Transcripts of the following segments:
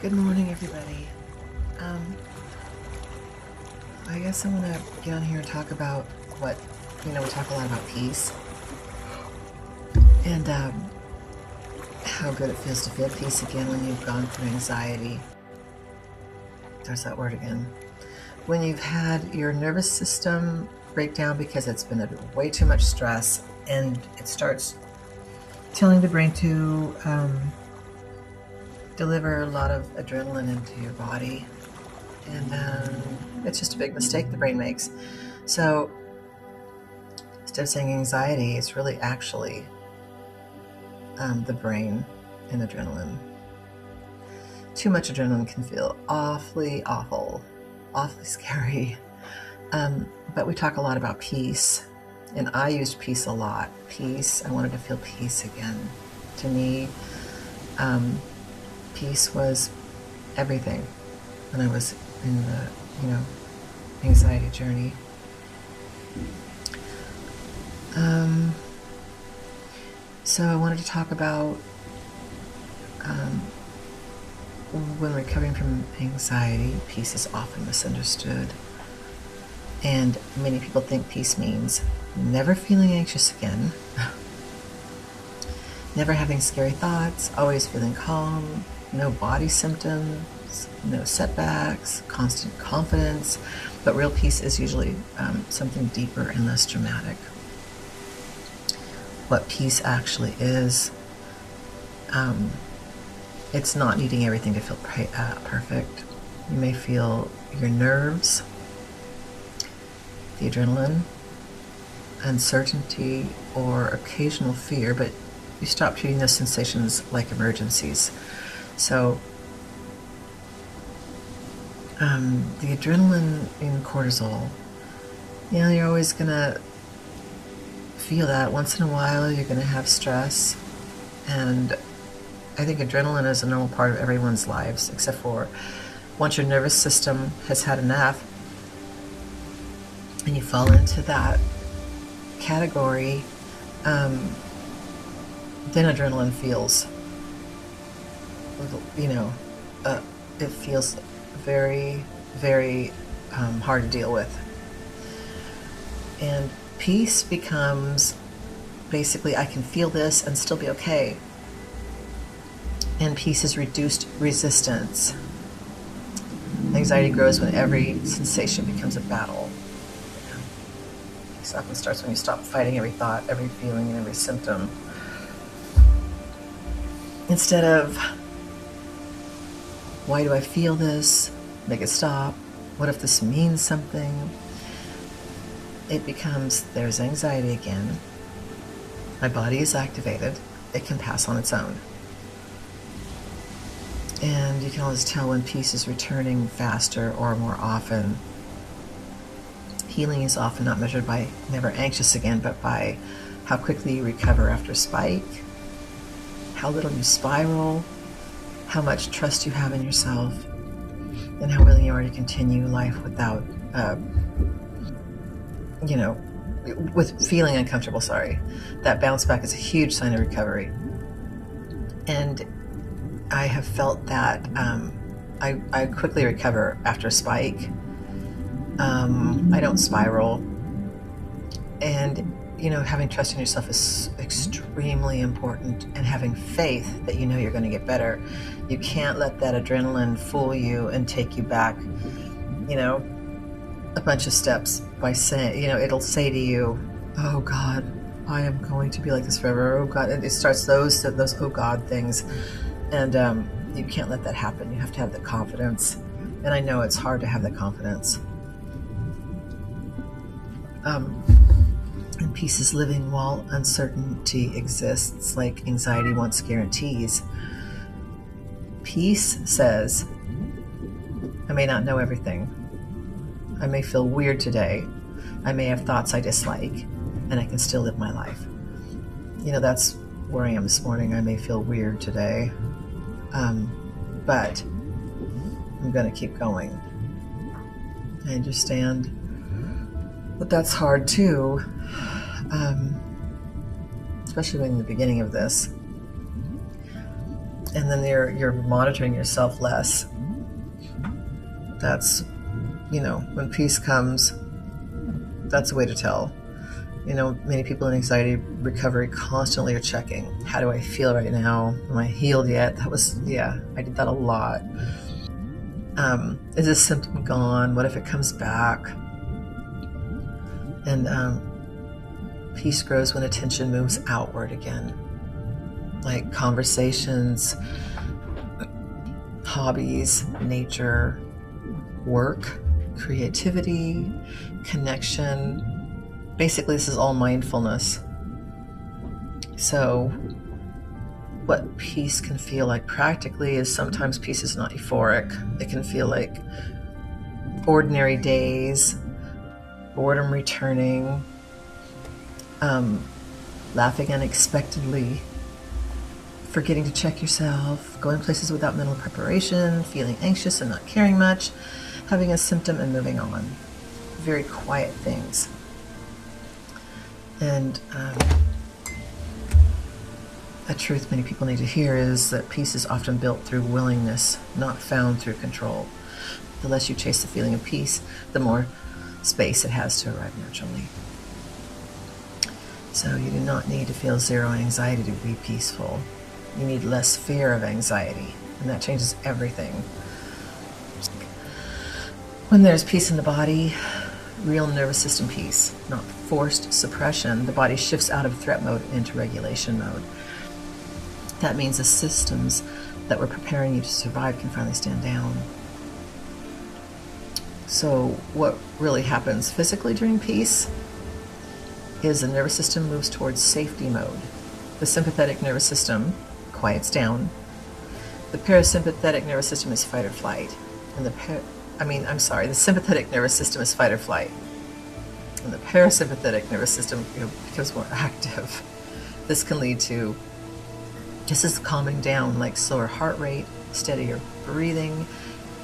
Good morning, everybody. Um, I guess I want to get on here and talk about what, we talk a lot about peace and how good it feels to feel peace again when you've gone through anxiety. There's that word again. When you've had your nervous system break down because it's been way too much stress, and it starts telling the brain to deliver a lot of adrenaline into your body, and it's just a big mistake the brain makes. So instead of saying anxiety, it's really actually the brain and adrenaline. Too much adrenaline can feel awfully scary, but we talk a lot about peace, and I used peace a lot. Peace, I wanted to feel peace again. To me, peace was everything when I was in the, anxiety journey. So I wanted to talk about when recovering from anxiety, peace is often misunderstood. And many people think peace means never feeling anxious again, never having scary thoughts, always feeling calm, no body symptoms, no setbacks, constant confidence. But real peace is usually something deeper and less dramatic. What peace actually is, it's not needing everything to feel perfect. You may feel your nerves, the adrenaline, uncertainty, or occasional fear, but you stop treating those sensations like emergencies. So the adrenaline in cortisol, you're always going to feel that. Once in a while, you're going to have stress, and I think adrenaline is a normal part of everyone's lives, except for once your nervous system has had enough and you fall into that category, then adrenaline feels, it feels very, very hard to deal with. And peace becomes basically, I can feel this and still be okay. And peace is reduced resistance. Anxiety grows when every sensation becomes a battle. Peace often starts when you stop fighting every thought, every feeling, and every symptom. Instead of, why do I feel this? Make it stop. What if this means something? It becomes, there's anxiety again. My body is activated. It can pass on its own. And you can always tell when peace is returning faster or more often. Healing is often not measured by never anxious again, but by how quickly you recover after a spike, how little you spiral, how much trust you have in yourself, and how willing you are to continue life without, with feeling uncomfortable, That bounce back is a huge sign of recovery. And I have felt that I quickly recover after a spike. I don't spiral. And, having trust in yourself is extremely important, and having faith that you're going to get better. You can't let that adrenaline fool you and take you back, a bunch of steps by saying, it'll say to you, oh God, I am going to be like this forever. Oh God. And it starts those oh God things. And you can't let that happen. You have to have the confidence. And I know it's hard to have the confidence. And peace is living while uncertainty exists, like anxiety wants guarantees. Peace says, I may not know everything. I may feel weird today. I may have thoughts I dislike, and I can still live my life. That's where I am this morning. I may feel weird today. But I'm going to keep going. I understand, but that's hard too, especially in the beginning of this. and then you're monitoring yourself less. That's, when peace comes, that's a way to tell. Many people in anxiety recovery constantly are checking. How do I feel right now? Am I healed yet? I did that a lot. Is this symptom gone? What if it comes back? And peace grows when attention moves outward again. Like conversations, hobbies, nature, work, creativity, connection. Basically, this is all mindfulness. So what peace can feel like practically is sometimes peace is not euphoric. It can feel like ordinary days, boredom returning, laughing unexpectedly, forgetting to check yourself, going places without mental preparation, feeling anxious and not caring much, having a symptom and moving on. Very quiet things. And a truth many people need to hear is that peace is often built through willingness, not found through control. The less you chase the feeling of peace, the more space it has to arrive naturally. So you do not need to feel zero anxiety to be peaceful. You need less fear of anxiety, and that changes everything. When there's peace in the body, real nervous system peace, not forced suppression, the body shifts out of threat mode into regulation mode. That means the systems that were preparing you to survive can finally stand down. So what really happens physically during peace is the nervous system moves towards safety mode. The sympathetic nervous system quiets down. The parasympathetic nervous system is fight or flight. And the sympathetic nervous system is fight or flight. And the parasympathetic nervous system becomes more active. This can lead to just as calming down, like slower heart rate, steadier breathing,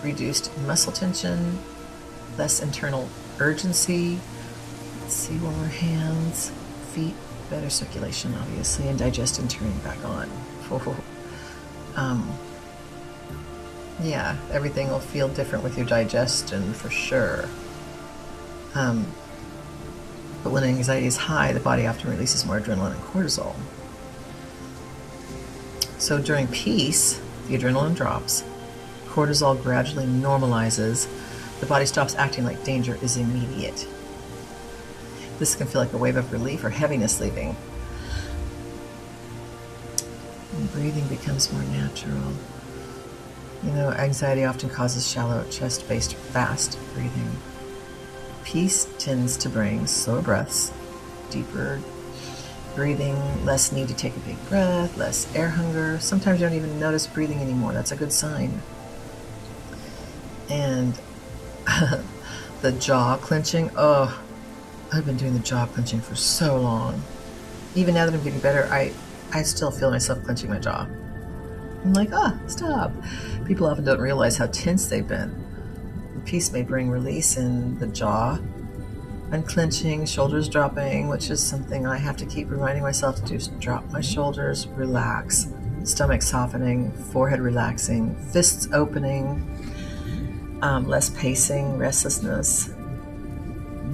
reduced muscle tension, less internal urgency. Let's see, one more, hands, feet, better circulation, obviously, and digestion turning back on. Yeah, everything will feel different with your digestion for sure. But when anxiety is high, the body often releases more adrenaline and cortisol. So during peace, the adrenaline drops, cortisol gradually normalizes, the body stops acting like danger is immediate. This can feel like a wave of relief or heaviness leaving. And breathing becomes more natural. Anxiety often causes shallow, chest-based, fast breathing. Peace tends to bring slower breaths, deeper breathing, less need to take a big breath, less air hunger. Sometimes you don't even notice breathing anymore. That's a good sign. And the jaw clenching, I've been doing the jaw clenching for so long. Even now that I'm getting better, I still feel myself clenching my jaw. I'm like, stop. People often don't realize how tense they've been. Peace may bring release in the jaw, unclenching, shoulders dropping, which is something I have to keep reminding myself to do. Drop my shoulders, relax, stomach softening, forehead relaxing, fists opening, less pacing, restlessness.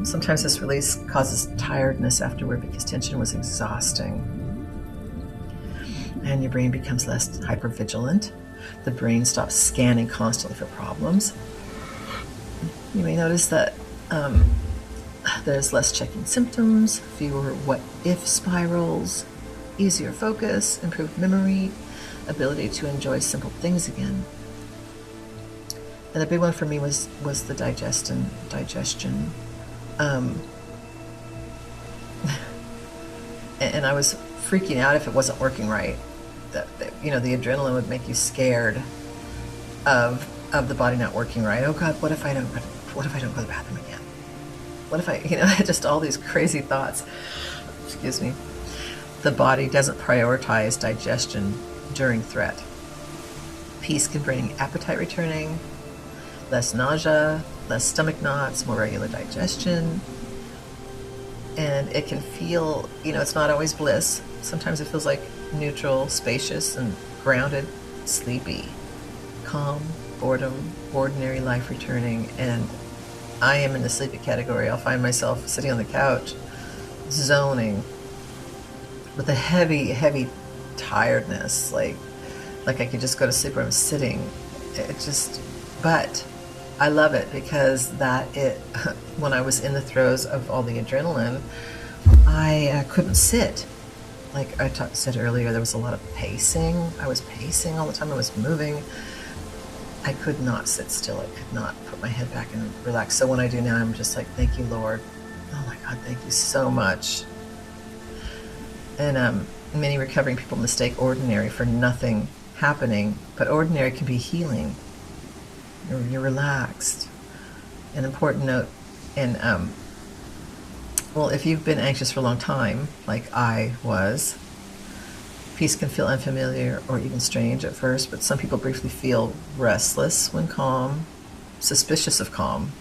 Sometimes this release causes tiredness afterward because tension was exhausting. And your brain becomes less hypervigilant. The brain stops scanning constantly for problems. You may notice that there's less checking symptoms, fewer what-if spirals, easier focus, improved memory, ability to enjoy simple things again. And the big one for me was the digestion. And I was freaking out if it wasn't working right. The adrenaline would make you scared of the body not working right. Oh God, what if I don't go to the bathroom again? What if I, just all these crazy thoughts. Excuse me. The body doesn't prioritize digestion during threat. Peace can bring appetite returning, less nausea, less stomach knots, more regular digestion. And it can feel, it's not always bliss. Sometimes it feels like neutral, spacious, and grounded sleepy, calm, boredom, ordinary life returning, and I am in the sleepy category. I'll find myself sitting on the couch, zoning, with a heavy tiredness, like I could just go to sleep where I'm sitting. But I love it because when I was in the throes of all the adrenaline, I couldn't sit. Like I said earlier, there was a lot of pacing. I was pacing all the time. I was moving. I could not sit still. I could not put my head back and relax. So when I do now, I'm just like, thank you, Lord. Oh my God, thank you so much. And many recovering people mistake ordinary for nothing happening, but ordinary can be healing. You're relaxed. An important note, and well, if you've been anxious for a long time, like I was, peace can feel unfamiliar or even strange at first, but some people briefly feel restless when calm, suspicious of calm,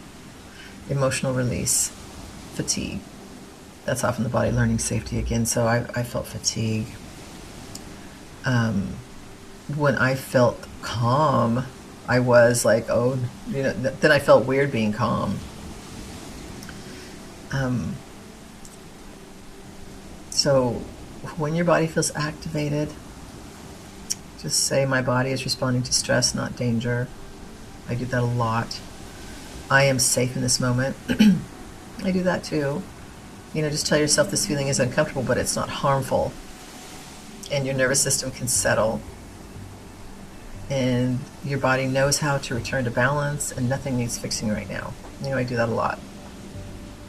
emotional release, fatigue. That's often the body learning safety again. So I felt fatigue. When I felt calm, I was like, oh, then I felt weird being calm. So when your body feels activated, just say, my body is responding to stress, not danger. I do that a lot. I am safe in this moment. I do that too. Just tell yourself this feeling is uncomfortable, but it's not harmful. And your nervous system can settle. And your body knows how to return to balance, and nothing needs fixing right now. I do that a lot.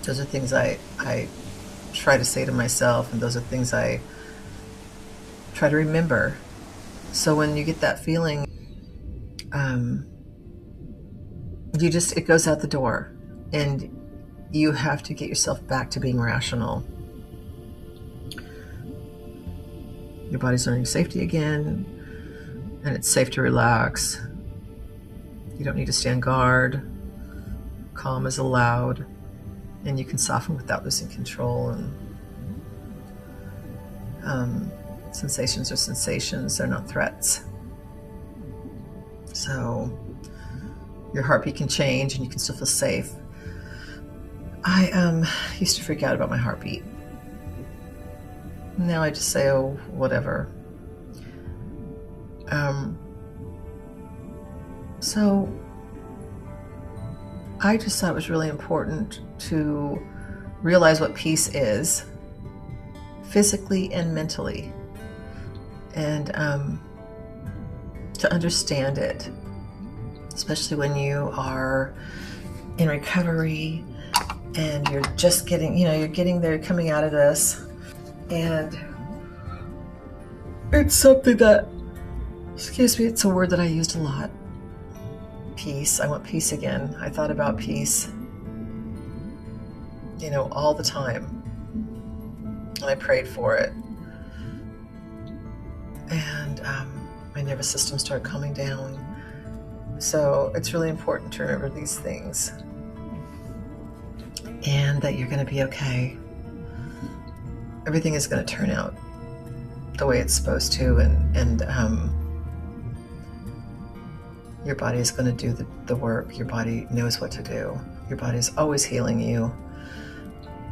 Those are things I try to say to myself, and those are things I try to remember. So when you get that feeling, it goes out the door, and you have to get yourself back to being rational. Your body's learning safety again, and it's safe to relax. You don't need to stand guard. Calm is allowed, and you can soften without losing control. And sensations are sensations, they're not threats. So your heartbeat can change, and you can still feel safe. I used to freak out about my heartbeat. Now I just say, oh, whatever. So I just thought it was really important to realize what peace is, physically and mentally, and to understand it, especially when you are in recovery and you're just getting, you're getting there, coming out of this, and it's something that, it's a word that I used a lot. Peace. I want peace again. I thought about peace, all the time. And I prayed for it. And my nervous system started calming down. So it's really important to remember these things. And that you're going to be okay. Everything is going to turn out the way it's supposed to, and your body is going to do the work. Your body knows what to do. Your body is always healing you.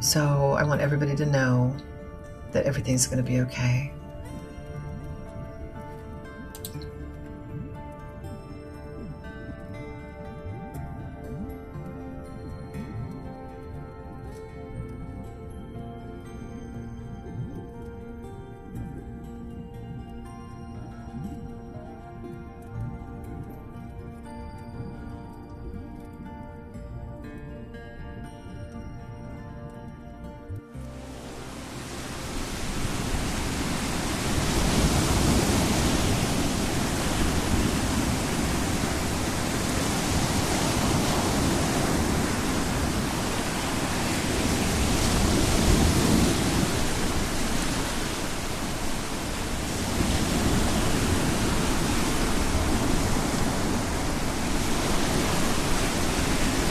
So I want everybody to know that everything's going to be okay.